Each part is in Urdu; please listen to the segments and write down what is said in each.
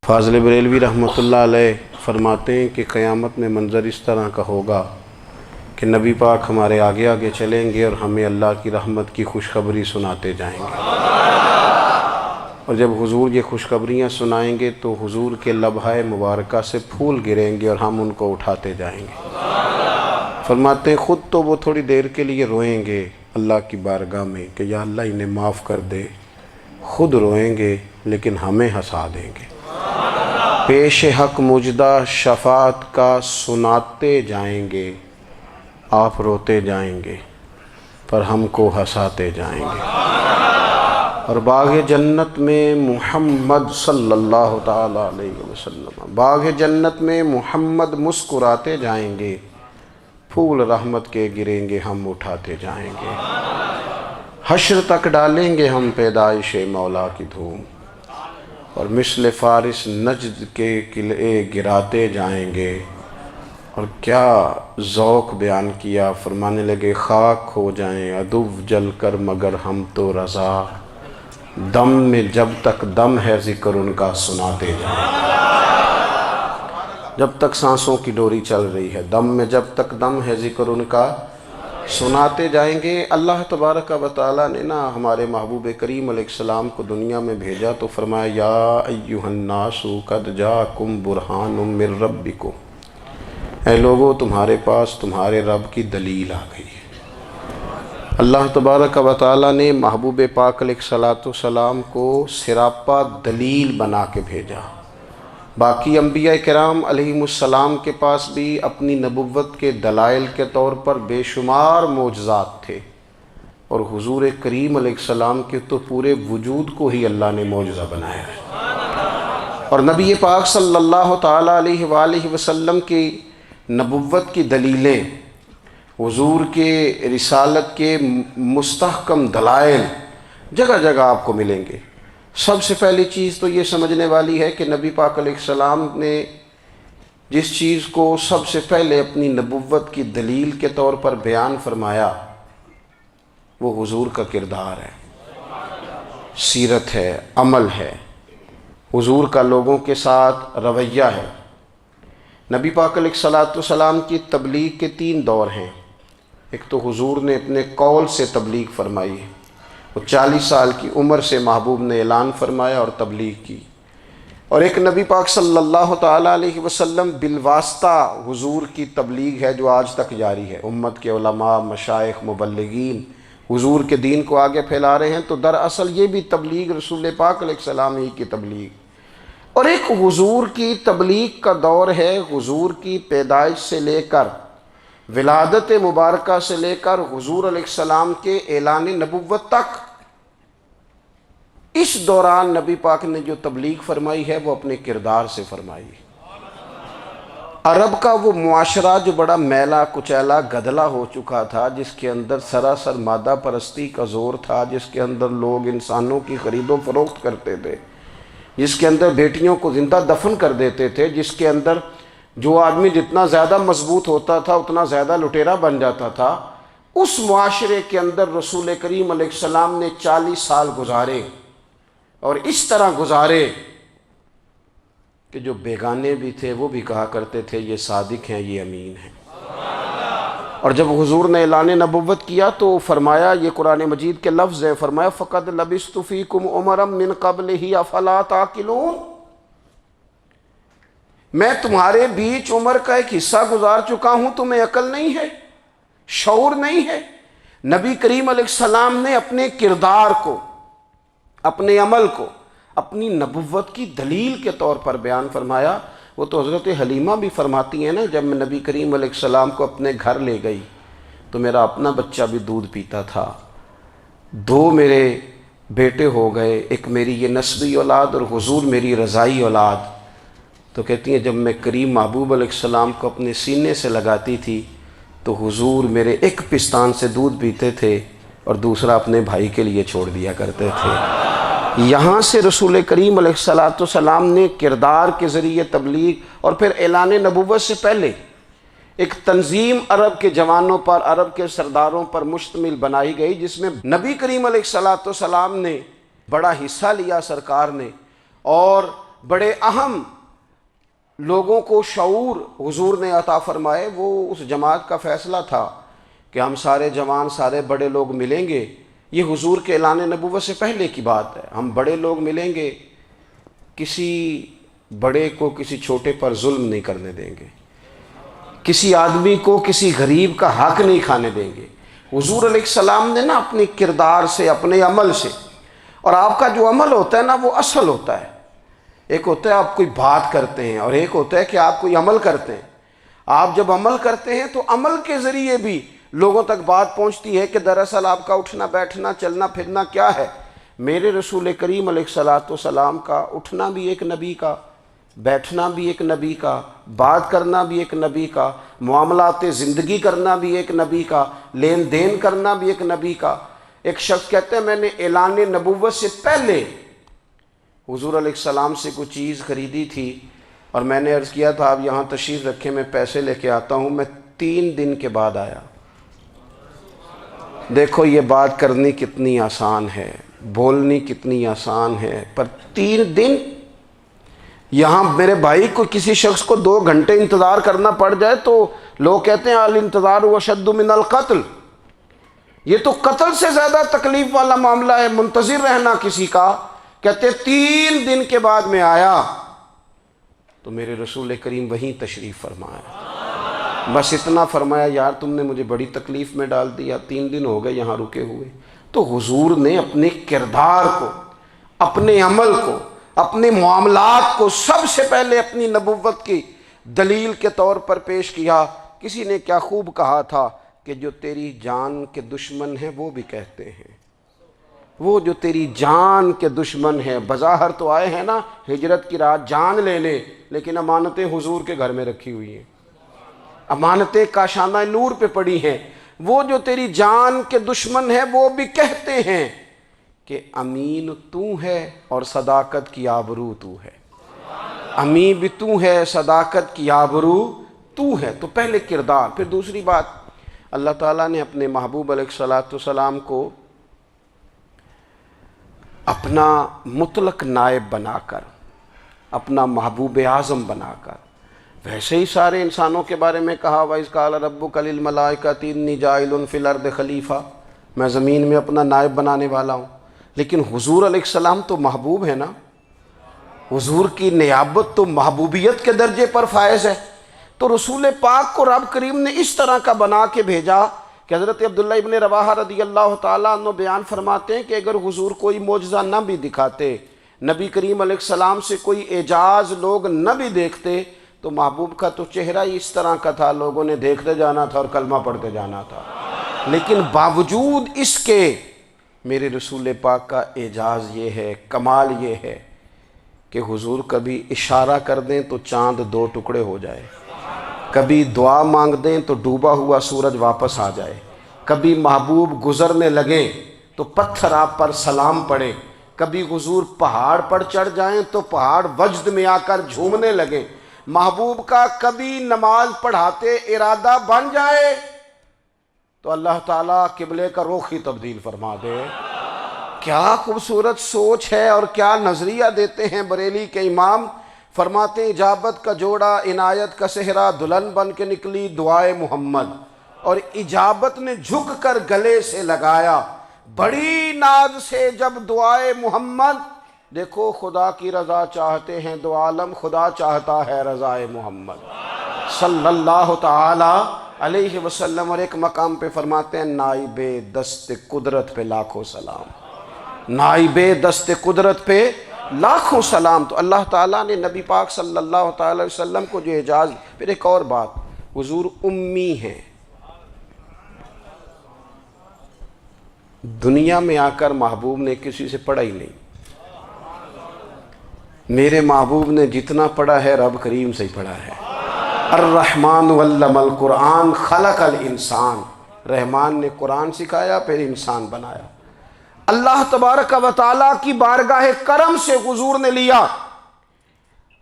فاضل بریلوی رحمۃ اللہ علیہ فرماتے ہیں کہ قیامت میں منظر اس طرح کا ہوگا کہ نبی پاک ہمارے آگے آگے چلیں گے اور ہمیں اللہ کی رحمت کی خوشخبری سناتے جائیں گے، اور جب حضور یہ خوشخبریاں سنائیں گے تو حضور کے لبھائے مبارکہ سے پھول گریں گے اور ہم ان کو اٹھاتے جائیں گے۔ فرماتے ہیں خود تو وہ تھوڑی دیر کے لیے روئیں گے اللہ کی بارگاہ میں کہ یا اللہ انہیں معاف کر دے، خود روئیں گے لیکن ہمیں ہنسا دیں گے۔ پیش حق مجدہ شفاعت کا سناتے جائیں گے، آپ روتے جائیں گے پر ہم کو ہنساتے جائیں گے۔ اور باغ جنت میں محمد صلی اللہ تعالی علیہ وسلم، باغ جنت میں محمد مسکراتے جائیں گے، پھول رحمت کے گریں گے ہم اٹھاتے جائیں گے۔ حشر تک ڈالیں گے ہم پیدائش مولا کی دھوم، اور مثل فارس نجد کے قلعے گراتے جائیں گے۔ اور کیا ذوق بیان کیا، فرمانے لگے خاک ہو جائیں عدو جل کر مگر ہم تو رضا، دم میں جب تک دم ہے ذکر ان کا سناتے جائیں گے۔ جب تک سانسوں کی ڈوری چل رہی ہے، دم میں جب تک دم ہے ذکر ان کا سناتے جائیں گے۔ اللہ تبارک و تعالیٰ نے ہمارے محبوب کریم علیہ السلام کو دنیا میں بھیجا تو فرمایا یا ایھا الناس قد جاءکم برہان من ربکم، اے لوگو تمہارے پاس تمہارے رب کی دلیل آ گئی ہے۔ اللہ تبارک و تعالیٰ نے محبوب پاک علیہ السلام کو سراپا دلیل بنا کے بھیجا۔ باقی انبیاء کرام علیہم السلام کے پاس بھی اپنی نبوت کے دلائل کے طور پر بے شمار معجزات تھے، اور حضور کریم علیہ السلام کے تو پورے وجود کو ہی اللہ نے معجزہ بنایا ہے۔ اور نبی پاک صلی اللہ تعالیٰ علیہ وآلہ وسلم کی نبوت کی دلیلیں، حضور کے رسالت کے مستحکم دلائل جگہ جگہ آپ کو ملیں گے۔ سب سے پہلی چیز تو یہ سمجھنے والی ہے کہ نبی پاک علیہ السلام نے جس چیز کو سب سے پہلے اپنی نبوت کی دلیل کے طور پر بیان فرمایا وہ حضور کا کردار ہے، سیرت ہے، عمل ہے، حضور کا لوگوں کے ساتھ رویہ ہے۔ نبی پاک علیہ السلام کی تبلیغ کے 3 دور ہیں۔ ایک تو حضور نے اپنے قول سے تبلیغ فرمائی، وہ 40 سال کی عمر سے محبوب نے اعلان فرمایا اور تبلیغ کی، اور ایک نبی پاک صلی اللہ تعالیٰ علیہ وسلم بالواسطہ حضور کی تبلیغ ہے جو آج تک جاری ہے۔ امت کے علماء، مشائخ، مبلغین حضور کے دین کو آگے پھیلا رہے ہیں، تو دراصل یہ بھی تبلیغ رسول پاک علیہ السلام ہی کی تبلیغ۔ اور ایک حضور کی تبلیغ کا دور ہے، حضور کی پیدائش سے لے کر ولادت مبارکہ سے لے کر حضور علیہ السلام کے اعلان نبوت تک۔ اس دوران نبی پاک نے جو تبلیغ فرمائی ہے وہ اپنے کردار سے فرمائی ہے۔ عرب کا وہ معاشرہ جو بڑا میلا کچیلا گدلا ہو چکا تھا، جس کے اندر سراسر مادہ پرستی کا زور تھا، جس کے اندر لوگ انسانوں کی خرید و فروخت کرتے تھے، جس کے اندر بیٹیوں کو زندہ دفن کر دیتے تھے، جس کے اندر جو آدمی جتنا زیادہ مضبوط ہوتا تھا اتنا زیادہ لٹیرا بن جاتا تھا، اس معاشرے کے اندر رسول کریم علیہ السلام نے 40 سال گزارے، اور اس طرح گزارے کہ جو بیگانے بھی تھے وہ بھی کہا کرتے تھے یہ صادق ہیں، یہ امین ہیں۔ اور جب حضور نے اعلان نبوت کیا تو فرمایا، یہ قرآن مجید کے لفظ ہے، فرمایا فَقَدْ لَبِثْتُ فِيكُمْ عُمَرًا مِّن قَبْلِهِ أَفَلَا تَعْقِلُونَ، میں تمہارے بیچ عمر کا ایک حصہ گزار چکا ہوں، تمہیں عقل نہیں ہے، شعور نہیں ہے۔ نبی کریم علیہ السلام نے اپنے کردار کو، اپنے عمل کو اپنی نبوت کی دلیل کے طور پر بیان فرمایا۔ وہ تو حضرت حلیمہ بھی فرماتی ہیں نا، جب میں نبی کریم علیہ السلام کو اپنے گھر لے گئی تو میرا اپنا بچہ بھی دودھ پیتا تھا، 2 میرے بیٹے ہو گئے، ایک میری یہ نسبی اولاد اور حضور میری رضائی اولاد۔ تو کہتی ہیں جب میں کریم محبوب علیہ السلام کو اپنے سینے سے لگاتی تھی تو حضور میرے ایک پستان سے دودھ پیتے تھے اور دوسرا اپنے بھائی کے لیے چھوڑ دیا کرتے تھے۔ یہاں سے رسول کریم علیہ السلام نے کردار کے ذریعے تبلیغ، اور پھر اعلان نبوت سے پہلے ایک تنظیم عرب کے جوانوں پر، عرب کے سرداروں پر مشتمل بنائی گئی، جس میں نبی کریم علیہ السلام نے بڑا حصہ لیا سرکار نے، اور بڑے اہم لوگوں کو شعور حضور نے عطا فرمائے، وہ اس جماعت کا فیصلہ تھا کہ ہم سارے جوان، سارے بڑے لوگ ملیں گے۔ یہ حضور کے اعلان نبوت سے پہلے کی بات ہے، ہم بڑے لوگ ملیں گے، کسی بڑے کو کسی چھوٹے پر ظلم نہیں کرنے دیں گے، کسی آدمی کو کسی غریب کا حق نہیں کھانے دیں گے۔ حضور علیہ السلام نے نا اپنے کردار سے، اپنے عمل سے، اور آپ کا جو عمل ہوتا ہے نا وہ اصل ہوتا ہے۔ ایک ہوتا ہے آپ کوئی بات کرتے ہیں اور ایک ہوتا ہے کہ آپ کوئی عمل کرتے ہیں۔ آپ جب عمل کرتے ہیں تو عمل کے ذریعے بھی لوگوں تک بات پہنچتی ہے کہ دراصل آپ کا اٹھنا بیٹھنا چلنا پھرنا کیا ہے۔ میرے رسول کریم علیہ السلام کا اٹھنا بھی ایک نبی کا، بیٹھنا بھی ایک نبی کا، بات کرنا بھی ایک نبی کا، معاملات زندگی کرنا بھی ایک نبی کا، لین دین کرنا بھی ایک نبی کا۔ ایک شخص کہتے ہیں میں نے اعلان نبوت سے پہلے حضور علیہ السلام سے کوئی چیز خریدی تھی اور میں نے عرض کیا تھا آپ یہاں تشریف رکھیں، میں پیسے لے کے آتا ہوں، میں 3 دن کے بعد آیا۔ دیکھو یہ بات کرنی کتنی آسان ہے، بولنی کتنی آسان ہے، پر 3 دن یہاں میرے بھائی کو کسی شخص کو 2 گھنٹے انتظار کرنا پڑ جائے تو لوگ کہتے ہیں الانتظار اشد من القتل، یہ تو قتل سے زیادہ تکلیف والا معاملہ ہے منتظر رہنا کسی کا۔ کہتے 3 دن کے بعد میں آیا تو میرے رسول کریم وہیں تشریف فرمایا، بس اتنا فرمایا یار تم نے مجھے بڑی تکلیف میں ڈال دیا، 3 دن ہو گئے یہاں رکے ہوئے۔ تو حضور نے اپنے کردار کو، اپنے عمل کو، اپنے معاملات کو سب سے پہلے اپنی نبوت کی دلیل کے طور پر پیش کیا۔ کسی نے کیا خوب کہا تھا کہ جو تیری جان کے دشمن ہیں وہ بھی کہتے ہیں، وہ جو تیری جان کے دشمن ہیں، بظاہر تو آئے ہیں نا ہجرت کی رات جان لینے، لیکن امانتیں حضور کے گھر میں رکھی ہوئی ہیں، امانتیں کاشانہ نور پہ پڑی ہیں۔ وہ جو تیری جان کے دشمن ہیں وہ بھی کہتے ہیں کہ امین تو ہے اور صداقت کی آبرو تو ہے، امین بھی تو ہے، صداقت کی آبرو تو ہے۔ تو پہلے کردار، پھر دوسری بات، اللہ تعالیٰ نے اپنے محبوب علیہ السلام کو اپنا مطلق نائب بنا کر، اپنا محبوب اعظم بنا کر، ویسے ہی سارے انسانوں کے بارے میں کہا وَإِذْ قَالَ رَبُّكَ لِلْمَلَائِكَةِ إِنِّي جَاعِلٌ فِي الْأَرْضِ خلیفہ، میں زمین میں اپنا نائب بنانے والا ہوں۔ لیکن حضور علیہ السلام تو محبوب ہے نا، حضور کی نیابت تو محبوبیت کے درجے پر فائز ہے۔ تو رسول پاک کو رب کریم نے اس طرح کا بنا کے بھیجا کہ حضرت عبداللہ ابن رواحہ رضی اللہ تعالیٰ عنہ بیان فرماتے ہیں کہ اگر حضور کوئی معجزہ نہ بھی دکھاتے، نبی کریم علیہ السلام سے کوئی اعجاز لوگ نہ بھی دیکھتے، تو محبوب کا تو چہرہ ہی اس طرح کا تھا، لوگوں نے دیکھتے جانا تھا اور کلمہ پڑھتے جانا تھا۔ لیکن باوجود اس کے میرے رسول پاک کا اعجاز یہ ہے، کمال یہ ہے کہ حضور کبھی اشارہ کر دیں تو چاند 2 ٹکڑے ہو جائے، کبھی دعا مانگ دیں تو ڈوبا ہوا سورج واپس آ جائے، کبھی محبوب گزرنے لگیں تو پتھر آپ پر سلام پڑے، کبھی حضور پہاڑ پر چڑھ جائیں تو پہاڑ وجد میں آ کر جھومنے لگیں، محبوب کا کبھی نماز پڑھاتے ارادہ بن جائے تو اللہ تعالیٰ قبلے کا رخ ہی تبدیل فرما دے۔ کیا خوبصورت سوچ ہے اور کیا نظریہ دیتے ہیں بریلی کے امام۔ فرماتے ہیں اجابت کا جوڑا عنایت کا صحرا، دلہن بن کے نکلی دعائے محمد، اور اجابت نے جھک کر گلے سے لگایا بڑی ناز سے جب دعائے محمد۔ دیکھو خدا کی رضا چاہتے ہیں دو عالم، خدا چاہتا ہے رضائے محمد صلی اللہ تعالی علیہ وسلم۔ اور ایک مقام پہ فرماتے ہیں نائب دست قدرت پہ لاکھوں سلام، نائب دست قدرت پہ لاکھوں سلام۔ تو اللہ تعالیٰ نے نبی پاک صلی اللہ تعالی علیہ وسلم کو جو اعجاز۔ پھر ایک اور بات، حضور امی ہیں، دنیا میں آ کر محبوب نے کسی سے پڑھا ہی نہیں۔ میرے محبوب نے جتنا پڑھا ہے رب کریم سے ہی پڑھا ہے۔ الرحمن علم القرآن خلق الانسان، رحمان نے قرآن سکھایا پھر انسان بنایا۔ اللہ تبارک و تعالیٰ کی بارگاہ کرم سے حضور نے لیا۔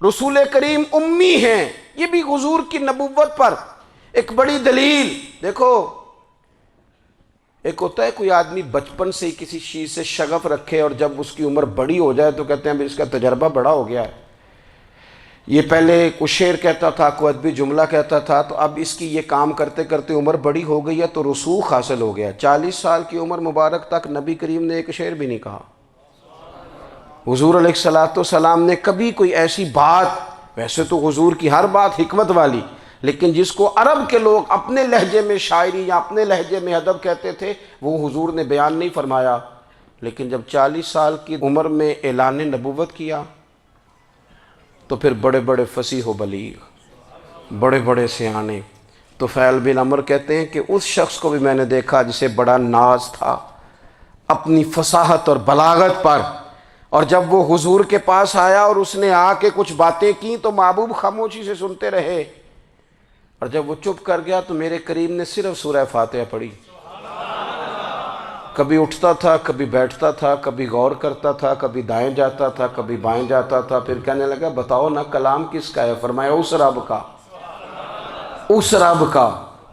رسول کریم امی ہیں، یہ بھی حضور کی نبوت پر ایک بڑی دلیل۔ دیکھو ایک ہوتا ہے کوئی آدمی بچپن سے ہی کسی چیز سے شغف رکھے اور جب اس کی عمر بڑی ہو جائے تو کہتے ہیں ابھی اس کا تجربہ بڑا ہو گیا ہے، یہ پہلے کوئی شعر کہتا تھا، کوئی ادبی جملہ کہتا تھا، تو اب اس کی یہ کام کرتے کرتے عمر بڑی ہو گئی ہے تو رسوخ حاصل ہو گیا۔ 40 سال کی عمر مبارک تک نبی کریم نے ایک شعر بھی نہیں کہا۔ حضور علیہ السلام نے کبھی کوئی ایسی بات، ویسے تو حضور کی ہر بات حکمت والی، لیکن جس کو عرب کے لوگ اپنے لہجے میں شاعری یا اپنے لہجے میں ادب کہتے تھے، وہ حضور نے بیان نہیں فرمایا۔ لیکن جب 40 سال کی عمر میں اعلان نبوت کیا تو پھر بڑے بڑے فصیح و بلیغ، بڑے بڑے سیانے طفیل بن عمر کہتے ہیں کہ اس شخص کو بھی میں نے دیکھا جسے بڑا ناز تھا اپنی فصاحت اور بلاغت پر، اور جب وہ حضور کے پاس آیا اور اس نے آ کے کچھ باتیں کی تو محبوب خاموشی سے سنتے رہے، اور جب وہ چپ کر گیا تو میرے کریم نے صرف سورہ فاتحہ پڑھی۔ کبھی اٹھتا تھا، کبھی بیٹھتا تھا، کبھی غور کرتا تھا، کبھی دائیں جاتا تھا، کبھی بائیں جاتا تھا، پھر کہنے لگا بتاؤ نا کلام کس کا ہے؟ فرمایا اس رب کا، اس رب کا،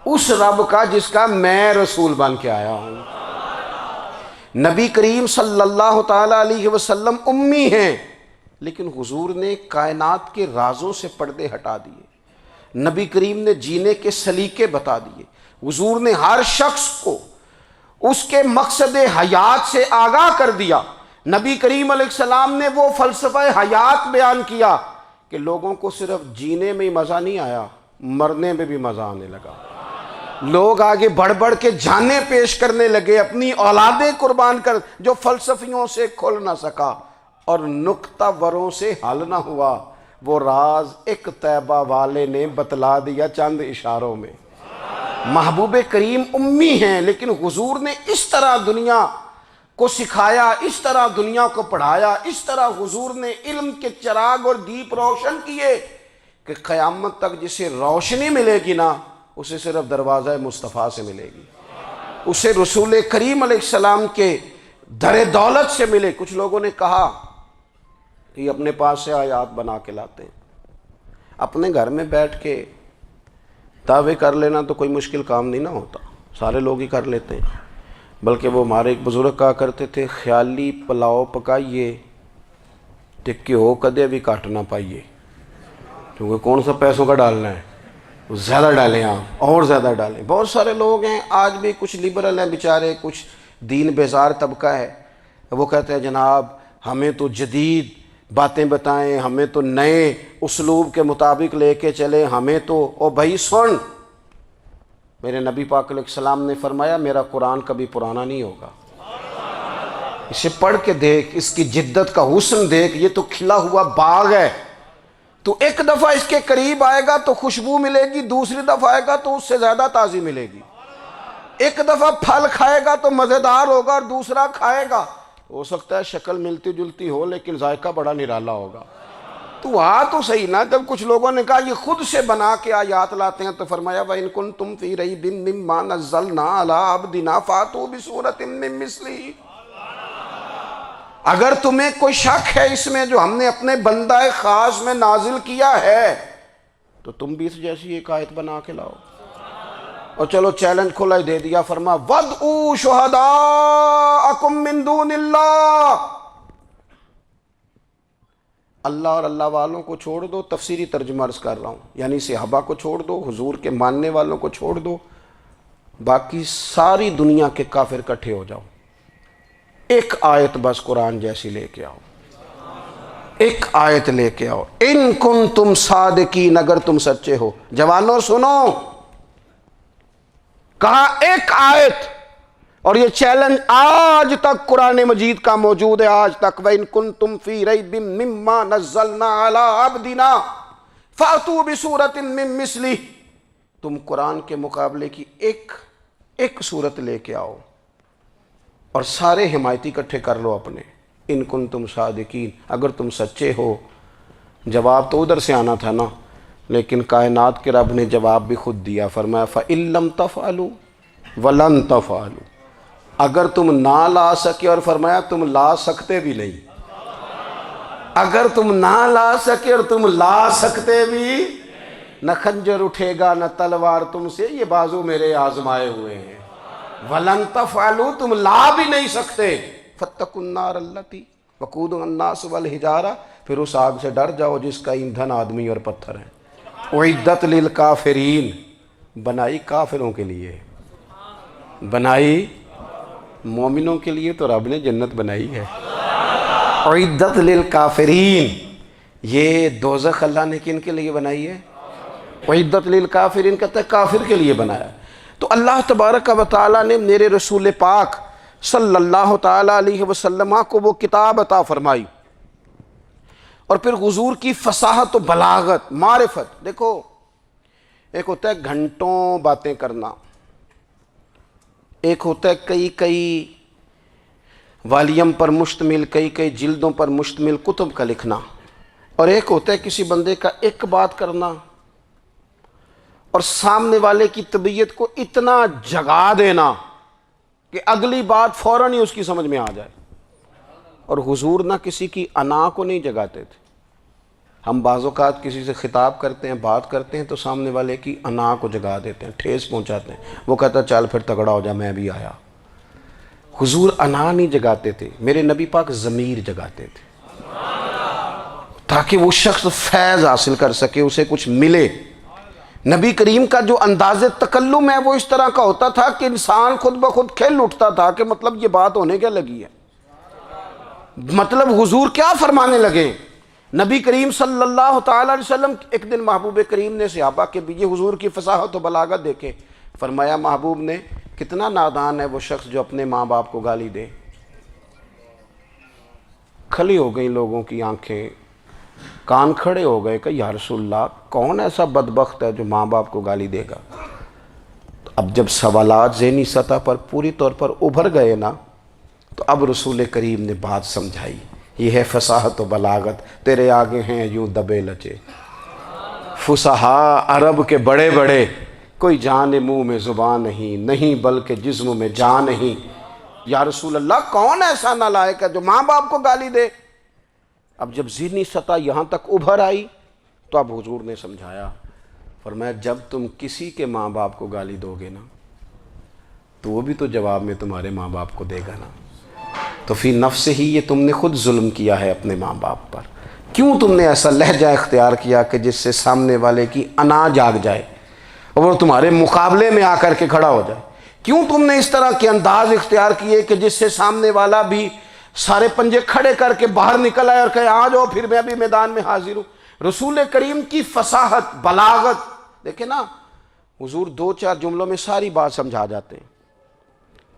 اس رب کا جس کا میں رسول بن کے آیا ہوں۔ نبی کریم صلی اللہ تعالیٰ علیہ وسلم امی ہیں، لیکن حضور نے کائنات کے رازوں سے پردے ہٹا دیے، نبی کریم نے جینے کے سلیقے بتا دیے، حضور نے ہر شخص کو اس کے مقصد حیات سے آگاہ کر دیا۔ نبی کریم علیہ السلام نے وہ فلسفہ حیات بیان کیا کہ لوگوں کو صرف جینے میں ہی مزہ نہیں آیا، مرنے میں بھی مزہ آنے لگا۔ لوگ آگے بڑھ بڑھ کے جانیں پیش کرنے لگے، اپنی اولادیں قربان کر، جو فلسفیوں سے کھل نہ سکا اور نکتہ وروں سے حل نہ ہوا، وہ راز ایک طیبہ والے نے بتلا دیا چند اشاروں میں۔ محبوب کریم امی ہیں، لیکن حضور نے اس طرح دنیا کو سکھایا، اس طرح دنیا کو پڑھایا، اس طرح حضور نے علم کے چراغ اور دیپ روشن کیے کہ قیامت تک جسے روشنی ملے گی نا، اسے صرف دروازہ مصطفیٰ سے ملے گی، اسے رسول کریم علیہ السلام کے در دولت سے ملے۔ کچھ لوگوں نے کہا کہ یہ اپنے پاس سے آیات بنا کے لاتے ہیں، اپنے گھر میں بیٹھ کے دعوے کر لینا تو کوئی مشکل کام نہیں نہ ہوتا، سارے لوگ ہی کر لیتے ہیں۔ بلکہ وہ ہمارے ایک بزرگ کہا کرتے تھے، خیالی پلاؤ پکائیے تے گھیو کدے بھی کٹ نہ پائیے، کیونکہ کون سا پیسوں کا ڈالنا ہے، زیادہ ڈالیں آپ، اور زیادہ ڈالیں۔ بہت سارے لوگ ہیں آج بھی، کچھ لبرل ہیں بیچارے، کچھ دین بیزار طبقہ ہے، وہ کہتے ہیں جناب ہمیں تو جدید باتیں بتائیں، ہمیں تو نئے اسلوب کے مطابق لے کے چلیں، ہمیں تو او بھائی سن، میرے نبی پاک علیہ السلام نے فرمایا میرا قرآن کبھی پرانا نہیں ہوگا، اسے پڑھ کے دیکھ، اس کی جدت کا حسن دیکھ، یہ تو کھلا ہوا باغ ہے، تو ایک دفعہ اس کے قریب آئے گا تو خوشبو ملے گی، دوسری دفعہ آئے گا تو اس سے زیادہ تازی ملے گی، ایک دفعہ پھل کھائے گا تو مزیدار ہوگا اور دوسرا کھائے گا ہو سکتا ہے شکل ملتی جلتی ہو لیکن ذائقہ بڑا نرالا ہوگا۔ تو تو صحیح نا، جب کچھ لوگوں نے کہا یہ خود سے بنا کے آیات لاتے ہیں تو فرمایا وَإِن كُنتُمْ فِي رَيْبٍ مِّمَّا نَزَّلْنَا عَلَىٰ عَبْدِنَا فَأْتُوا بِسُورَةٍ مِّن مِّثْلِهِ، اگر تمہیں کوئی شک ہے اس میں جو ہم نے اپنے بندہ خاص میں نازل کیا ہے تو تم بھی اس جیسی ایک آیت بنا کے لاؤ۔ اور چلو چیلنج کھلا ہی دے دیا، فرما وَادْعُوا شُهَدَاءَكُم مِّن دُونِ اللَّهِ، اللہ اور اللہ والوں کو چھوڑ دو، تفسیری ترجمہ عرض کر رہا ہوں، یعنی صحابہ کو چھوڑ دو، حضور کے ماننے والوں کو چھوڑ دو، باقی ساری دنیا کے کافر کٹھے ہو جاؤ، ایک آیت بس قرآن جیسی لے کے آؤ، ایک آیت لے کے آؤ، ان کنتم صادقین، اگر تم سچے ہو۔ جوانوں سنو، کہا ایک آیت، اور یہ چیلنج آج تک قرآن مجید کا موجود ہے، آج تک وَإِن كُنتُمْ فِي رَيْبٍ مِّمَّا نَزَّلْنَا عَلَىٰ عَبْدِنَا فَأْتُوا بِسُورَةٍ مِّن مِّثْلِهِ، تم قرآن کے مقابلے کی ایک صورت لے کے آؤ اور سارے حمایتی اکٹھے کر لو اپنے، ان کنتم صادقین، اگر تم سچے ہو۔ جواب تو ادھر سے آنا تھا نا، لیکن کائنات کے رب نے جواب بھی خود دیا، فرمایا فَإِن لَّمْ تَفْعَلُوا وَلَن تَفْعَلُوا، اگر تم نہ لا سکے، اور فرمایا تم لا سکتے بھی نہیں، اگر تم نہ لا سکے اور تم لا سکتے بھی، نہ خنجر اٹھے گا نہ تلوار تم سے، یہ بازو میرے آزمائے ہوئے ہیں، وَلَن تَفْعَلُوا، تم لا بھی نہیں سکتے، فَاتَّقُوا النَّارَ الَّتِي وَقُودُهَا النَّاسُ وَالْحِجَارَةُ، پھر اس آگ سے ڈر جاؤ جس کا ایندھن آدمی اور پتھر ہے۔ اُعِدَّتْ لِلْکَافِرِین، بنائی کافروں کے لیے، بنائی مومنوں کے لیے تو رب نے جنت بنائی ہے۔ اُعِدَّتْ لِلْکَافِرِین، یہ دوزخ اللہ نے کن کے لیے بنائی ہے؟ اُعِدَّتْ لِلْکَافِرِین کہتا ہے کافر کے لیے بنایا۔ تو اللہ تبارک و تعالیٰ نے میرے رسول پاک صلی اللہ تعالیٰ علیہ وسلم کو وہ کتاب عطا فرمائی، اور پھر حضور کی فصاحت و بلاغت، معرفت۔ دیکھو ایک ہوتا ہے گھنٹوں باتیں کرنا، ایک ہوتا ہے کئی کئی والیم پر مشتمل، کئی کئی جلدوں پر مشتمل کتب کا لکھنا، اور ایک ہوتا ہے کسی بندے کا ایک بات کرنا اور سامنے والے کی طبیعت کو اتنا جگا دینا کہ اگلی بات فوراً ہی اس کی سمجھ میں آ جائے۔ اور حضور نہ کسی کی انا کو نہیں جگاتے تھے۔ ہم بعض اوقات کسی سے خطاب کرتے ہیں، بات کرتے ہیں تو سامنے والے کی انا کو جگا دیتے ہیں، ٹھیس پہنچاتے ہیں، وہ کہتا ہے چل پھر تگڑا ہو جا میں بھی آیا۔ حضور انا نہیں جگاتے تھے، میرے نبی پاک ضمیر جگاتے تھے تاکہ وہ شخص فیض حاصل کر سکے، اسے کچھ ملے۔ نبی کریم کا جو انداز تکلم ہے وہ اس طرح کا ہوتا تھا کہ انسان خود بخود کھل اٹھتا تھا کہ مطلب یہ بات ہونے کیا لگی ہے، مطلب حضور کیا فرمانے لگے۔ نبی کریم صلی اللہ تعالیٰ علیہ وسلم، ایک دن محبوب کریم نے صحابہ کے بیچ حضور کی فصاحت و بلاغت دیکھے، فرمایا محبوب نے کتنا نادان ہے وہ شخص جو اپنے ماں باپ کو گالی دے۔ کھلی ہو گئی لوگوں کی آنکھیں، کان کھڑے ہو گئے کہ یا رسول اللہ کون ایسا بدبخت ہے جو ماں باپ کو گالی دے گا۔ اب جب سوالات ذہنی سطح پر پوری طور پر ابھر گئے نا، تو اب رسول کریم نے بات سمجھائی۔ یہ ہے فصاحت و بلاغت، تیرے آگے ہیں یوں دبے لچے فصحاء عرب کے بڑے بڑے، کوئی جان منہ میں زبان نہیں بلکہ جسم میں جان نہیں۔ یا رسول اللہ کون ایسا نالائق ہے جو ماں باپ کو گالی دے؟ اب جب ذہنی سطح یہاں تک ابھر آئی تو اب حضور نے سمجھایا، فرمایا جب تم کسی کے ماں باپ کو گالی دو گے نا تو وہ بھی تو جواب میں تمہارے ماں باپ کو دے گا نا، تو فی نفس ہی یہ تم نے خود ظلم کیا ہے اپنے ماں باپ پر۔ کیوں تم نے ایسا لہجہ اختیار کیا کہ جس سے سامنے والے کی انا جاگ جائے اور وہ تمہارے مقابلے میں آ کر کے کھڑا ہو جائے؟ کیوں تم نے اس طرح کے انداز اختیار کیے کہ جس سے سامنے والا بھی سارے پنجے کھڑے کر کے باہر نکل آئے اور کہے آ جاؤ پھر میں بھی میدان میں حاضر ہوں؟ رسول کریم کی فصاحت، بلاغت دیکھیں نا، حضور دو چار جملوں میں ساری بات سمجھا جاتے ہیں۔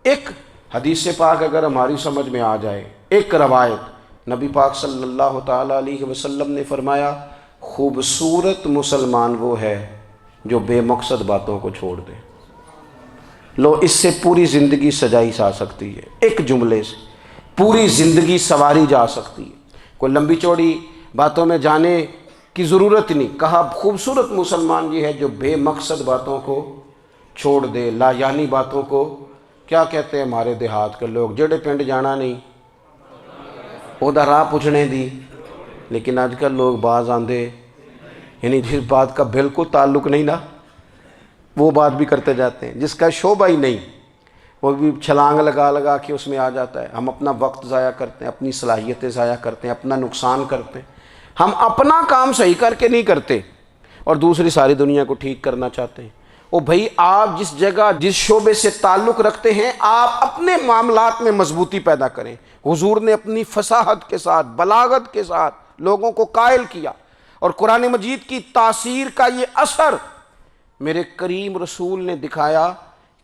ایک حدیث پاک اگر ہماری سمجھ میں آ جائے، ایک روایت نبی پاک صلی اللہ تعالیٰ علیہ وسلم نے فرمایا خوبصورت مسلمان وہ ہے جو بے مقصد باتوں کو چھوڑ دے۔ لو اس سے پوری زندگی سجائی جا سکتی ہے، ایک جملے سے پوری زندگی سواری جا سکتی ہے، کوئی لمبی چوڑی باتوں میں جانے کی ضرورت نہیں۔ کہا خوبصورت مسلمان یہ ہے جو بے مقصد باتوں کو چھوڑ دے، لا یعنی باتوں کو، کیا کہتے ہیں ہمارے دیہات کے لوگ، جڑے پنڈ جانا نہیں ادھر راہ پوچھنے دی، لیکن آج کل لوگ باز آندے یعنی جس بات کا بالکل تعلق نہیں نا وہ بات بھی کرتے جاتے ہیں، جس کا شعبہ ہی نہیں وہ بھی چھلانگ لگا لگا کے اس میں آ جاتا ہے۔ ہم اپنا وقت ضائع کرتے ہیں، اپنی صلاحیتیں ضائع کرتے ہیں، اپنا نقصان کرتے ہیں۔ ہم اپنا کام صحیح کر کے نہیں کرتے اور دوسری ساری دنیا کو ٹھیک کرنا چاہتے ہیں۔ او بھائی آپ جس جگہ جس شعبے سے تعلق رکھتے ہیں آپ اپنے معاملات میں مضبوطی پیدا کریں۔ حضور نے اپنی فصاحت کے ساتھ، بلاغت کے ساتھ لوگوں کو قائل کیا، اور قرآن مجید کی تاثیر کا یہ اثر میرے کریم رسول نے دکھایا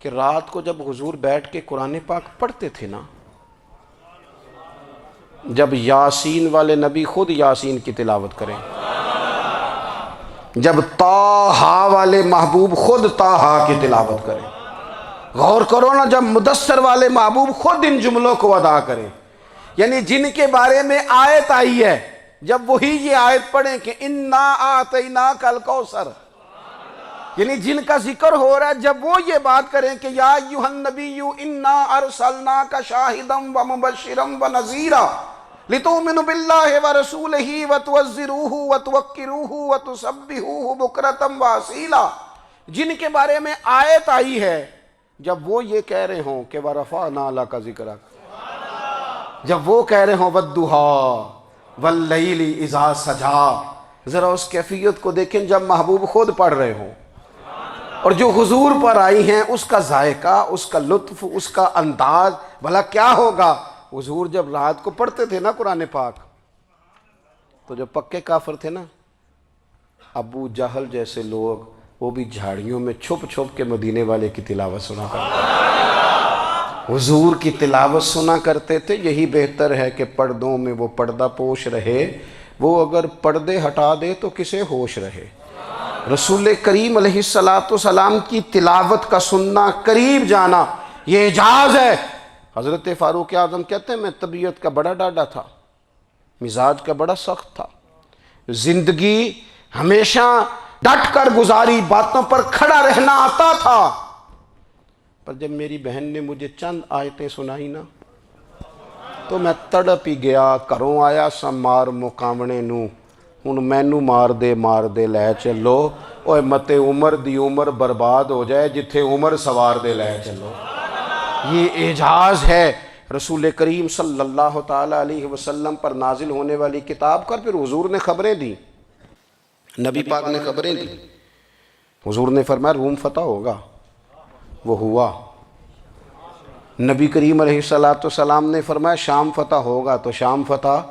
کہ رات کو جب حضور بیٹھ کے قرآن پاک پڑھتے تھے نا، جب یاسین والے نبی خود یاسین کی تلاوت کریں، جب طٰہٰ والے محبوب خود طٰہٰ کی تلاوت کریں، غور کرو نا، جب مدثر والے محبوب خود ان جملوں کو ادا کریں، یعنی جن کے بارے میں آیت آئی ہے جب وہی یہ آیت پڑھیں کہ اِنَّا أَعْطَيْنَاكَ الْكَوْثَرَ، یعنی جن کا ذکر ہو رہا ہے جب وہ یہ بات کریں کہ یا ایھا النبی انا ارسلناک شاہدا ومبشرا ونذیرا لتؤمنوا باللہ ورسولہ وتعزروہ وتوقروہ وتسبحوہ بکرۃ واصیلا، جن کے بارے میں آیت آئی ہے جب وہ یہ کہہ رہے ہوں کہ وَرَفَعْنَا لَكَ ذِكْرَكَ، جب وہ کہہ رہے ہوں وَالضُّحَىٰ وَاللَّيْلِ إِذَا سَجَىٰ، ذرا اس کیفیت کو دیکھیں جب محبوب خود پڑھ رہے ہوں، اور جو حضور پر آئی ہیں اس کا ذائقہ، اس کا لطف، اس کا انداز بھلا کیا ہوگا۔ حضور جب رات کو پڑھتے تھے نا قرآن پاک، تو جو پکے کافر تھے نا، ابو جہل جیسے لوگ، وہ بھی جھاڑیوں میں چھپ چھپ کے مدینے والے کی تلاوت سنا کرتے تھے، حضور کی تلاوت سنا کرتے تھے۔ یہی بہتر ہے کہ پردوں میں وہ پردہ پوش رہے، وہ اگر پردے ہٹا دے تو کسے ہوش رہے۔ رسول کریم علیہ السلام کی تلاوت کا سننا، قریب جانا، یہ اعجاز ہے۔ حضرت فاروق اعظم کہتے ہیں میں طبیعت کا بڑا ڈاڈا تھا، مزاج کا بڑا سخت تھا، زندگی ہمیشہ ڈٹ کر گزاری، باتوں پر کھڑا رہنا آتا تھا، پر جب میری بہن نے مجھے چند آیتیں سنائی نا تو میں تڑپ ہی گیا۔ گھروں آیا سا مار مقامنے نو، ہن مینو مار دے لے چلو، اوے متے عمر دی عمر برباد ہو جائے، جتھے عمر سوار دے لے چلو۔ یہ اعجاز ہے رسول کریم صلی اللہ تعالیٰ علیہ وسلم پر نازل ہونے والی کتاب کا۔ پھر حضور نے خبریں دی، نبی پاک نے خبریں دی۔ حضور نے فرمایا روم فتح ہوگا، وہ ہوا۔ نبی کریم علیہ السلام نے فرمایا شام فتح ہوگا، تو شام فتح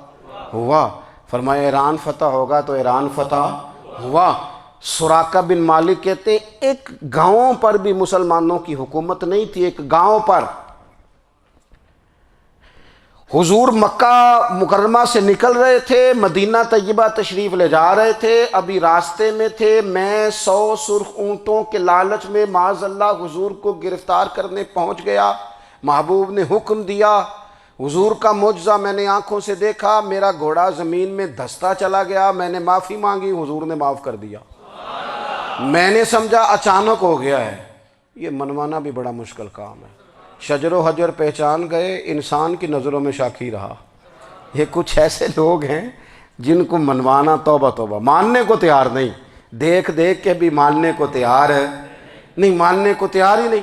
ہوا۔ فرمایا ایران فتح ہوگا، تو ایران فتح ہوا۔ سراقہ بن مالک کہتے ہیں ایک گاؤں پر بھی مسلمانوں کی حکومت نہیں تھی، ایک گاؤں پر۔ حضور مکہ مکرمہ سے نکل رہے تھے، مدینہ طیبہ تشریف لے جا رہے تھے، ابھی راستے میں تھے، میں 100 سرخ اونٹوں کے لالچ میں معاذ اللہ حضور کو گرفتار کرنے پہنچ گیا۔ محبوب نے حکم دیا، حضور کا معجزہ میں نے آنکھوں سے دیکھا، میرا گھوڑا زمین میں دھستا چلا گیا، میں نے معافی مانگی، حضور نے معاف کر دیا۔ میں نے سمجھا اچانک ہو گیا ہے۔ یہ منوانا بھی بڑا مشکل کام ہے۔ شجر و حجر پہچان گئے، انسان کی نظروں میں شاکی رہا۔ یہ کچھ ایسے لوگ ہیں جن کو منوانا توبہ توبہ، ماننے کو تیار نہیں، دیکھ دیکھ کے بھی ماننے کو تیار ہے نہیں، ماننے کو تیار ہی نہیں۔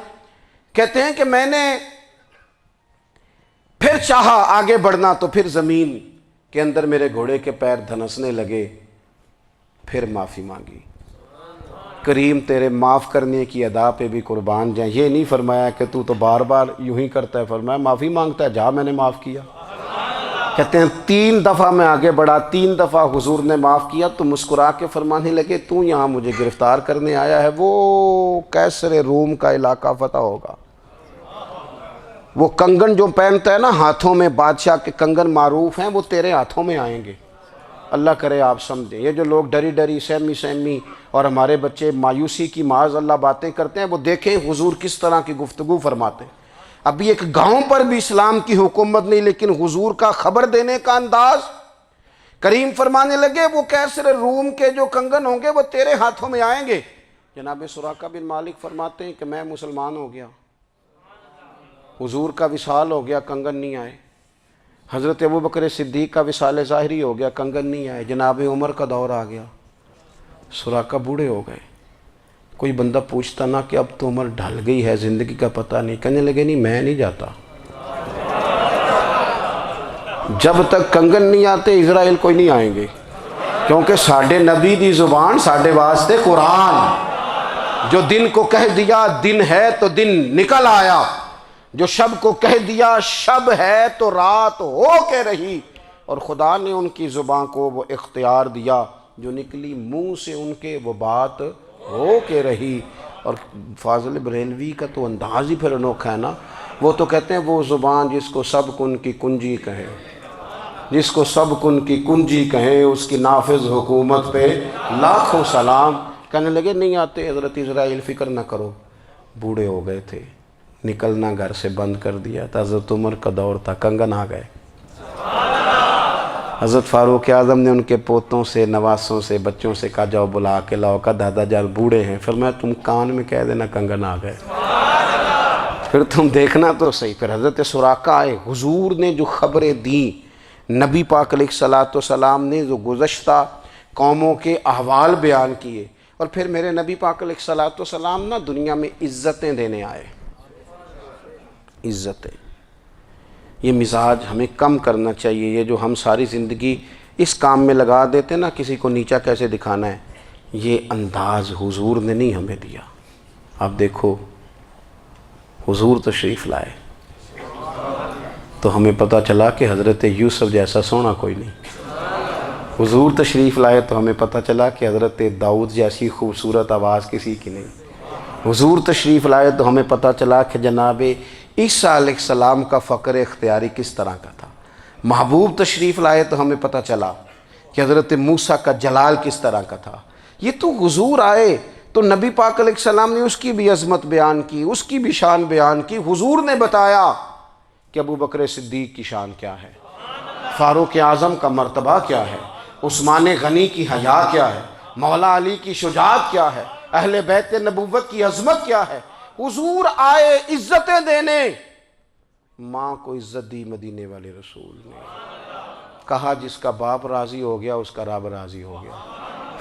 کہتے ہیں کہ میں نے پھر چاہا آگے بڑھنا، تو پھر زمین کے اندر میرے گھوڑے کے پیر دھنسنے لگے، پھر معافی مانگی۔ کریم تیرے معاف کرنے کی ادا پہ بھی قربان جائیں۔ یہ نہیں فرمایا کہ تو بار بار یوں ہی کرتا ہے، فرمایا معافی مانگتا ہے، جا میں نے معاف کیا۔ کہتے ہیں 3 دفعہ میں آگے بڑھا، 3 دفعہ حضور نے معاف کیا، تو مسکرا کے فرمانے لگے تو یہاں مجھے گرفتار کرنے آیا ہے، وہ کیسر روم کا علاقہ فتح ہوگا۔ وہ کنگن جو پہنتا ہے نا ہاتھوں میں، بادشاہ کے کنگن معروف ہیں، وہ تیرے ہاتھوں میں آئیں گے۔ اللہ کرے آپ سمجھیں۔ یہ جو لوگ ڈری ڈری سہمی اور ہمارے بچے مایوسی کی معاذ اللہ باتیں کرتے ہیں، وہ دیکھیں حضور کس طرح کی گفتگو فرماتے ہیں۔ ابھی ایک گاؤں پر بھی اسلام کی حکومت نہیں، لیکن حضور کا خبر دینے کا انداز۔ کریم فرمانے لگے وہ کیسر روم کے جو کنگن ہوں گے وہ تیرے ہاتھوں میں آئیں گے۔ جناب سراقہ بن مالک فرماتے ہیں کہ میں مسلمان ہو گیا، حضور کا وصال ہو گیا، کنگن نہیں آئے۔ حضرت ابوبکر صدیق کا وصال ظاہری ہو گیا، کنگن نہیں آئے۔ جناب عمر کا دور آ گیا، سراقہ بوڑھے ہو گئے۔ کوئی بندہ پوچھتا نا کہ اب تو عمر ڈھل گئی ہے، زندگی کا پتہ نہیں، کہنے لگے نہیں میں نہیں جاتا، جب تک کنگن نہیں آتے اسرائیل کوئی نہیں آئیں گے، کیونکہ ساڈے نبی دی زبان ساڈے واسطے قرآن۔ جو دن کو کہہ دیا دن ہے تو دن نکل آیا، جو شب کو کہہ دیا شب ہے تو رات ہو کے رہی، اور خدا نے ان کی زبان کو وہ اختیار دیا، جو نکلی منہ سے ان کے وہ بات ہو کے رہی۔ اور فاضل بریلوی کا تو انداز ہی پھر انوکھا ہے نا، وہ تو کہتے ہیں وہ زبان جس کو سب کن کی کنجی کہیں، جس کو سب کن کی کنجی کہیں، اس کی نافذ حکومت پہ لاکھوں سلام۔ کہنے لگے نہیں آتے حضرت اسرائیل، فکر نہ کرو، بوڑھے ہو گئے تھے، نکلنا گھر سے بند کر دیا تھا، حضرت عمر کا دور تھا، کنگن آ گئے۔ حضرت فاروق اعظم نے ان کے پوتوں سے، نواسوں سے، بچوں سے کہا جاؤ بلا کے لاؤ، کہا دادا جان بوڑھے ہیں، پھر میں تم کان میں کہہ دینا کنگن آ گئے، پھر تم دیکھنا تو صحیح۔ پھر حضرت سراقہ آئے، حضور نے جو خبریں دیں، نبی پاک علیہ السلام نے جو گزشتہ قوموں کے احوال بیان کیے، اور پھر میرے نبی پاک علیہ السلام نا دنیا میں عزتیں دینے آئے۔ عزتیں. یہ مزاج ہمیں کم کرنا چاہیے. یہ جو ہم ساری زندگی اس کام میں لگا دیتے نا کسی کو نیچا کیسے دکھانا ہے، یہ انداز حضور نے نہیں ہمیں دیا. آپ دیکھو حضور تشریف لائے تو ہمیں پتہ چلا کہ حضرت یوسف جیسا سونا کوئی نہیں. حضور تشریف لائے تو ہمیں پتہ چلا کہ حضرت داؤد جیسی خوبصورت آواز کسی کی نہیں. حضور تشریف لائے تو ہمیں پتہ چلا کہ جناب عیسیٰ علیہ السلام کا فقر اختیاری کس طرح کا تھا. محبوب تشریف لائے تو ہمیں پتہ چلا کہ حضرت موسیٰ کا جلال کس طرح کا تھا. یہ تو حضور آئے تو نبی پاک علیہ السلام نے اس کی بھی عظمت بیان کی، اس کی بھی شان بیان کی. حضور نے بتایا کہ ابو بکر صدیق کی شان کیا ہے، فاروق اعظم کا مرتبہ کیا ہے، عثمان غنی کی حیا کیا ہے، مولا علی کی شجاعت کیا ہے، اہل بیت نبوت کی عظمت کیا ہے. حضور آئے عزتیں دینے. ماں کو عزت دی مدینے والے رسول نے. کہا جس کا باپ راضی ہو گیا اس کا رب راضی ہو گیا.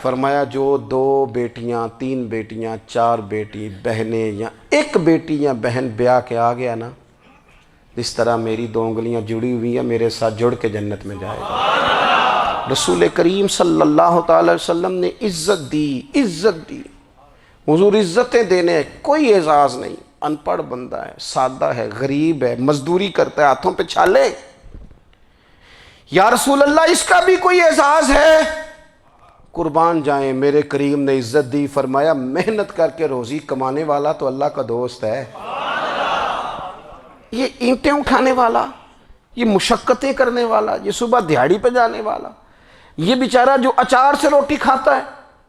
فرمایا جو 2 بیٹیاں 3 بیٹیاں 4 بیٹی بہنیں یا ایک بیٹی یا بہن بیاہ کے آ گیا نا، اس طرح میری 2 انگلیاں جڑی ہوئی ہیں، میرے ساتھ جڑ کے جنت میں جائے گا. رسول کریم صلی اللہ تعالی وسلم نے عزت دی، عزت دی. حضور عزتیں دینے. کوئی اعزاز نہیں. ان پڑھ بندہ ہے، سادہ ہے، غریب ہے، مزدوری کرتا ہے، ہاتھوں پہ چھالے. یا رسول اللہ اس کا بھی کوئی اعزاز ہے؟ قربان جائیں، میرے کریم نے عزت دی. فرمایا محنت کر کے روزی کمانے والا تو اللہ کا دوست ہے. یہ اینٹیں اٹھانے والا، یہ مشقتیں کرنے والا، یہ صبح دیہڑی پہ جانے والا، یہ بیچارہ جو اچار سے روٹی کھاتا ہے،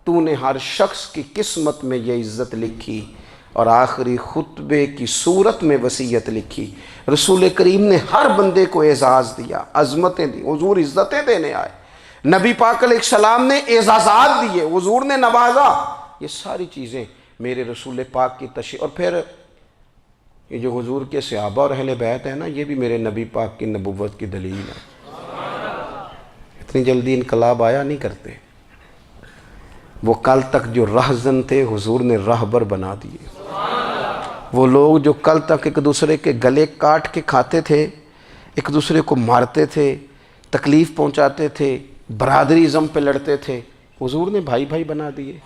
تو نے ہر شخص کی قسمت میں یہ عزت لکھی اور آخری خطبے کی صورت میں وصیت لکھی. رسول کریم نے ہر بندے کو اعزاز دیا، عظمتیں دی. حضور عزتیں دینے آئے. نبی پاک علیہ السلام نے اعزازات دیے، حضور نے نوازا. یہ ساری چیزیں میرے رسول پاک کی تشریف. اور پھر یہ جو حضور کے صحابہ اور اہل بیت ہیں نا، یہ بھی میرے نبی پاک کی نبوت کی دلیل ہے. اتنی جلدی انقلاب آیا نہیں کرتے. وہ کل تک جو رہزن تھے حضور نے راہبر بنا دیے. وہ لوگ جو کل تک ایک دوسرے کے گلے کاٹ کے کھاتے تھے، ایک دوسرے کو مارتے تھے، تکلیف پہنچاتے تھے، برادری ازم پہ لڑتے تھے، حضور نے بھائی بھائی بنا دیے.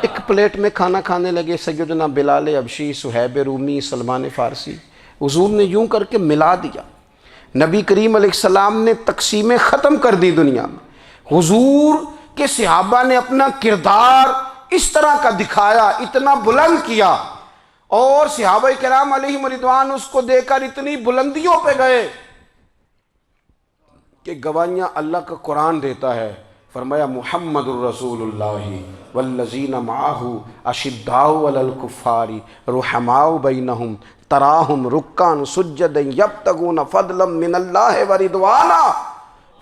ایک پلیٹ میں کھانا کھانے لگے سیدنا بلال حبشی، صہیب رومی، سلمان فارسی. حضور نے یوں کر کے ملا دیا. نبی کریم علیہ السلام نے تقسیمیں ختم کر دی دنیا میں. حضور کہ صحابہ نے اپنا کردار اس طرح کا دکھایا، اتنا بلند کیا، اور صحابہ کرام علیہم رضوان اس کو دے کر اتنی بلندیوں پہ گئے کہ گواہیاں اللہ کا قرآن دیتا ہے. فرمایا محمد الرسول اللہ والذین معہ اشداء علی الکفار رحماء بینہم تراہم رکعا سجدا یبتغون فضلا من اللہ ورضوانا.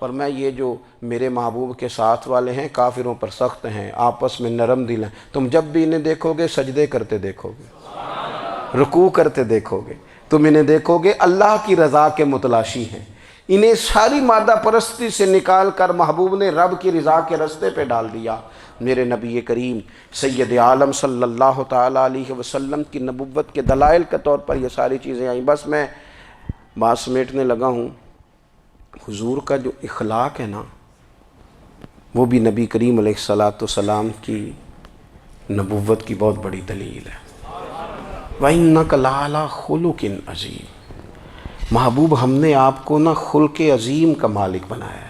فرمایا یہ جو میرے محبوب کے ساتھ والے ہیں کافروں پر سخت ہیں، آپس میں نرم دل ہیں. تم جب بھی انہیں دیکھو گے سجدے کرتے دیکھو گے، رکوع کرتے دیکھو گے. تم انہیں دیکھو گے اللہ کی رضا کے متلاشی ہیں. انہیں ساری مادہ پرستی سے نکال کر محبوب نے رب کی رضا کے رستے پہ ڈال دیا. میرے نبی کریم سید عالم صلی اللہ تعالیٰ علیہ وسلم کی نبوت کے دلائل کے طور پر یہ ساری چیزیں آئیں. بس میں بات سمیٹنے لگا ہوں. حضور کا جو اخلاق ہے نا، وہ بھی نبی کریم علیہ السلام کی نبوت کی بہت بڑی دلیل ہے. وَإِنَّكَ لَعَلَىٰ خُلُقٍ عَظِيمٍ. محبوب ہم نے آپ کو نا خلق عظیم کا مالک بنایا ہے.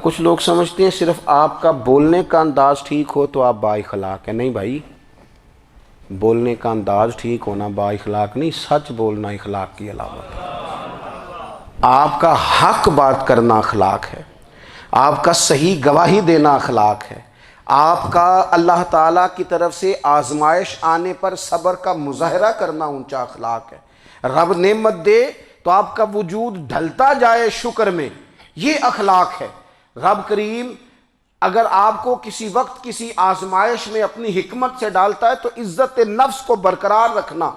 کچھ لوگ سمجھتے ہیں صرف آپ کا بولنے کا انداز ٹھیک ہو تو آپ با اخلاق ہیں. نہیں بھائی، بولنے کا انداز ٹھیک ہونا با اخلاق نہیں، سچ بولنا اخلاق کی علامت ہے. آپ کا حق بات کرنا اخلاق ہے، آپ کا صحیح گواہی دینا اخلاق ہے، آپ کا اللہ تعالیٰ کی طرف سے آزمائش آنے پر صبر کا مظاہرہ کرنا اونچا اخلاق ہے. رب نعمت دے تو آپ کا وجود ڈھلتا جائے شکر میں، یہ اخلاق ہے. رب کریم اگر آپ کو کسی وقت کسی آزمائش میں اپنی حکمت سے ڈالتا ہے تو عزت نفس کو برقرار رکھنا،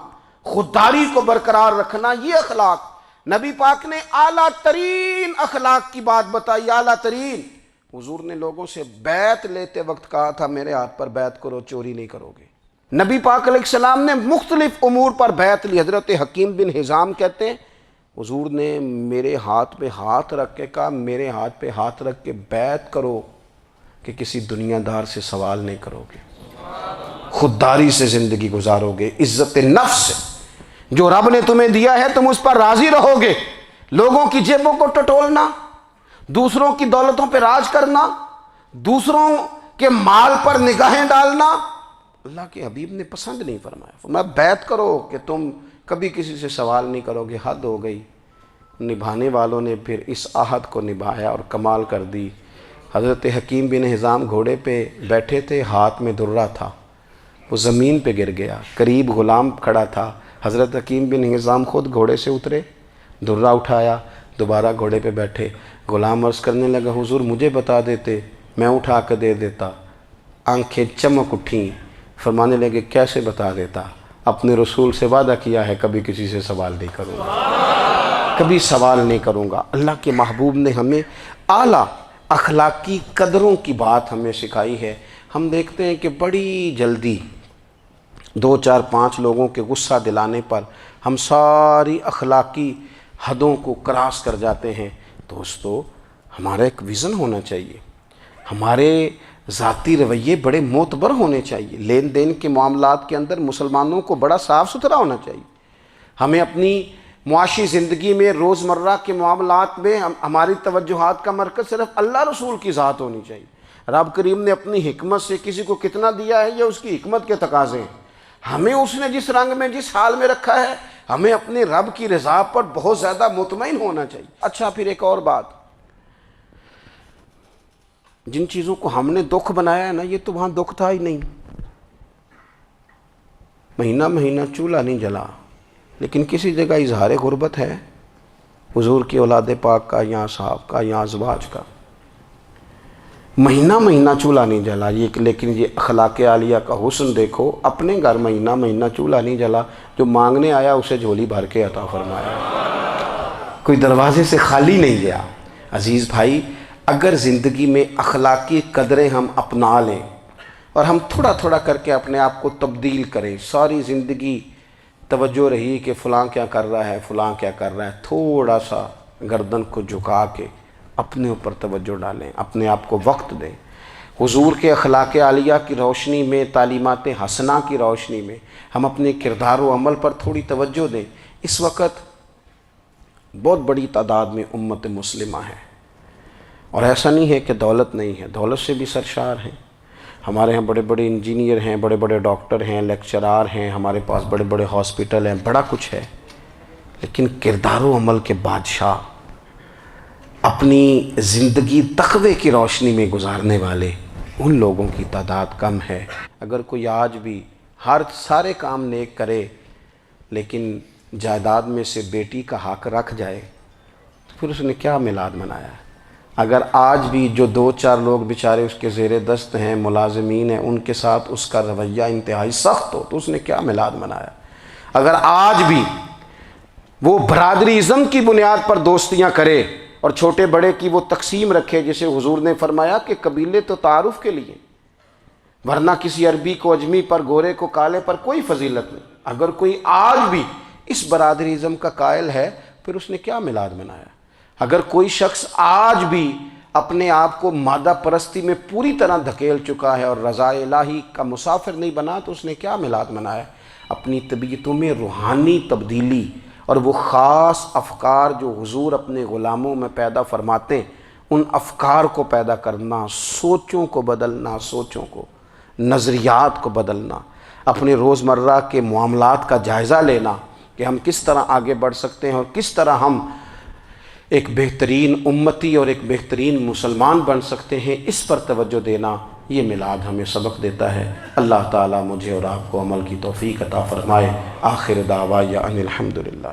خودداری کو برقرار رکھنا، یہ اخلاق. نبی پاک نے اعلیٰ ترین اخلاق کی بات بتائی، اعلیٰ ترین. حضور نے لوگوں سے بیعت لیتے وقت کہا تھا میرے ہاتھ پر بیعت کرو، چوری نہیں کرو گے. نبی پاک علیہ السلام نے مختلف امور پر بیعت لی۔ حضرت حکیم بن حزام کہتے ہیں حضور نے میرے ہاتھ پہ ہاتھ رکھ کے کہا میرے ہاتھ پہ ہاتھ رکھ کے بیعت کرو کہ کسی دنیا دار سے سوال نہیں کرو گے، خودداری سے زندگی گزارو گے، عزت نفس سے، جو رب نے تمہیں دیا ہے تم اس پر راضی رہو گے، لوگوں کی جیبوں کو ٹٹولنا، دوسروں کی دولتوں پہ راج کرنا، دوسروں کے مال پر نگاہیں ڈالنا اللہ کے حبیب نے پسند نہیں فرمایا۔ فرمایا بیعت کرو کہ تم کبھی کسی سے سوال نہیں کرو گے۔ حد ہو گئی۔ نبھانے والوں نے پھر اس عہد کو نبھایا اور کمال کر دی۔ حضرت حکیم بن حزام گھوڑے پہ بیٹھے تھے، ہاتھ میں درہ تھا، وہ زمین پہ گر گیا، قریب غلام کھڑا تھا، حضرت حکیم بن حزام خود گھوڑے سے اترے، درہ اٹھایا، دوبارہ گھوڑے پہ بیٹھے۔ غلام عرض کرنے لگا حضور مجھے بتا دیتے میں اٹھا کے دے دیتا۔ آنکھیں چمک اٹھیں، فرمانے لگے کیسے بتا دیتا، اپنے رسول سے وعدہ کیا ہے کبھی کسی سے سوال نہیں کروں گا، کبھی سوال نہیں کروں گا۔ اللہ کے محبوب نے ہمیں اعلیٰ اخلاقی قدروں کی بات ہمیں سکھائی ہے۔ ہم دیکھتے ہیں کہ بڑی جلدی 2 4 5 لوگوں کے غصہ دلانے پر ہم ساری اخلاقی حدوں کو کراس کر جاتے ہیں۔ دوستو ہمارا ایک ویژن ہونا چاہیے، ہمارے ذاتی رویے بڑے معتبر ہونے چاہیے، لین دین کے معاملات کے اندر مسلمانوں کو بڑا صاف ستھرا ہونا چاہیے۔ ہمیں اپنی معاشی زندگی میں روزمرہ کے معاملات میں ہماری توجہات کا مرکز صرف اللہ رسول کی ذات ہونی چاہیے۔ رب کریم نے اپنی حکمت سے کسی کو کتنا دیا ہے یہ اس کی حکمت کے تقاضے ہیں، ہمیں اس نے جس رنگ میں جس حال میں رکھا ہے ہمیں اپنے رب کی رضا پر بہت زیادہ مطمئن ہونا چاہیے۔ اچھا پھر ایک اور بات، جن چیزوں کو ہم نے دکھ بنایا ہے نا یہ تو وہاں دکھ تھا ہی نہیں، مہینہ مہینہ چولہا نہیں جلا، لیکن کسی جگہ اظہار غربت ہے حضور کی اولاد پاک کا یا صحاب کا یا ازواج کا، مہینہ مہینہ چولہا نہیں جلا۔ لیکن یہ اخلاق عالیہ کا حسن دیکھو، اپنے گھر مہینہ مہینہ چولہا نہیں جلا، جو مانگنے آیا اسے جھولی بھر کے عطا فرمایا، کوئی دروازے سے خالی نہیں گیا۔ عزیز بھائی اگر زندگی میں اخلاقی قدریں ہم اپنا لیں اور ہم تھوڑا تھوڑا کر کے اپنے آپ کو تبدیل کریں، ساری زندگی توجہ رہی کہ فلاں کیا کر رہا ہے فلاں کیا کر رہا ہے، تھوڑا سا گردن کو جھکا کے اپنے اوپر توجہ ڈالیں، اپنے آپ کو وقت دیں، حضور کے اخلاق عالیہ کی روشنی میں، تعلیمات حسنہ کی روشنی میں ہم اپنے کردار و عمل پر تھوڑی توجہ دیں۔ اس وقت بہت بڑی تعداد میں امت مسلمہ ہے، اور ایسا نہیں ہے کہ دولت نہیں ہے، دولت سے بھی سرشار ہیں۔ ہمارے ہاں بڑے بڑے انجینئر ہیں، بڑے بڑے ڈاکٹر ہیں، لیکچرار ہیں، ہمارے پاس بڑے بڑے ہاسپٹل ہیں، بڑا کچھ ہے، لیکن کردار و عمل کے بادشاہ، اپنی زندگی تقوی کی روشنی میں گزارنے والے ان لوگوں کی تعداد کم ہے۔ اگر کوئی آج بھی سارے کام نیک کرے لیکن جائیداد میں سے بیٹی کا حق رکھ جائے تو پھر اس نے کیا میلاد منایا ہے؟ اگر آج بھی جو 2 4 لوگ بیچارے اس کے زیر دست ہیں، ملازمین ہیں، ان کے ساتھ اس کا رویہ انتہائی سخت ہو تو اس نے کیا میلاد منایا؟ اگر آج بھی وہ برادری ازم کی بنیاد پر دوستیاں کرے اور چھوٹے بڑے کی وہ تقسیم رکھے، جسے حضور نے فرمایا کہ قبیلے تو تعارف کے لیے، ورنہ کسی عربی کو اجمی پر، گورے کو کالے پر کوئی فضیلت نہیں۔ اگر کوئی آج بھی اس برادری ازم کا قائل ہے پھر اس نے کیا میلاد منایا؟ اگر کوئی شخص آج بھی اپنے آپ کو مادہ پرستی میں پوری طرح دھکیل چکا ہے اور رضا الہی کا مسافر نہیں بنا تو اس نے کیا میلاد منایا؟ اپنی طبیعتوں میں روحانی تبدیلی اور وہ خاص افکار جو حضور اپنے غلاموں میں پیدا فرماتے ہیں، ان افکار کو پیدا کرنا، سوچوں کو بدلنا، سوچوں کو، نظریات کو بدلنا، اپنے روزمرہ کے معاملات کا جائزہ لینا کہ ہم کس طرح آگے بڑھ سکتے ہیں اور کس طرح ہم ایک بہترین امتی اور ایک بہترین مسلمان بن سکتے ہیں، اس پر توجہ دینا، یہ میلاد ہمیں سبق دیتا ہے۔ اللہ تعالیٰ مجھے اور آپ کو عمل کی توفیق عطا فرمائے۔ آخر دعوایا ان الحمدللہ۔